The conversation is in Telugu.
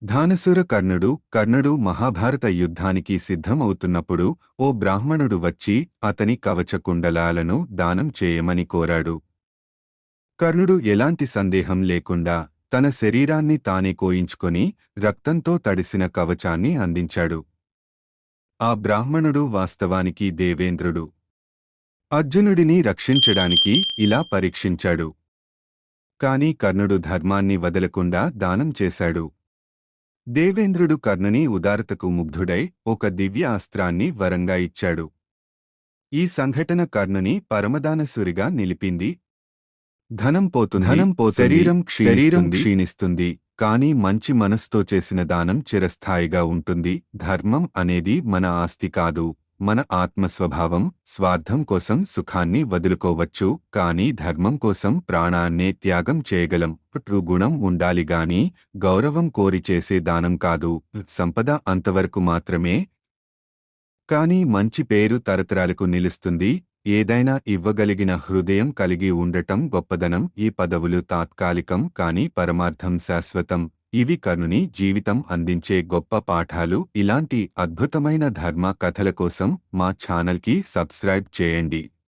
ధానసుర కర్ణుడు మహాభారత యుద్ధానికి సిద్ధమవుతున్నప్పుడు ఓ బ్రాహ్మణుడు వచ్చి అతని కవచకుండలాలను దానం చేయమని కోరాడు. కర్ణుడు ఎలాంటి సందేహం లేకుండా తన శరీరాన్ని తానే కోయించుకొని రక్తంతో తడిసిన కవచాన్ని అందించాడు. ఆ బ్రాహ్మణుడు వాస్తవానికి దేవేంద్రుడు. అర్జునుడిని రక్షించడానికి ఇలా పరీక్షించాడు. కాని కర్ణుడు ధర్మాన్ని వదలకుండా దానం చేశాడు. దేవేంద్రుడు కర్ణుని ఉదారతకు ముగ్ధుడై ఒక దివ్య అస్త్రాన్ని వరంగా ఇచ్చాడు. ఈ సంఘటన కర్ణుని పరమదానసురిగా నిలిపింది. ధనం పోతుంది, శరీరం క్షీణిస్తుంది, కాని మంచి మనస్తో చేసిన దానం చిరస్థాయిగా ఉంటుంది. ధర్మం అనేది మన ఆస్తి కాదు, మన ఆత్మస్వభావం. స్వార్థం కోసం సుఖాన్ని వదులుకోవచ్చు, కాని ధర్మం కోసం ప్రాణాన్నే త్యాగం చేయగలం. గుణం ఉండాలిగాని గౌరవం కోరి చేసే దానం కాదు. సంపద అంతవరకు మాత్రమే, కాని మంచి పేరు తరతరాలకు నిలుస్తుంది. ఏదైనా ఇవ్వగలిగిన హృదయం కలిగి ఉండటం గొప్పదనం. ఈ పదవులు తాత్కాలికం, కాని పరమార్థం శాశ్వతం. ఇవి కర్ణుని జీవితం అందించే గొప్ప పాఠాలు. ఇలాంటి అద్భుతమైన ధర్మ కథల కోసం మా ఛానల్కి సబ్స్క్రైబ్ చేయండి.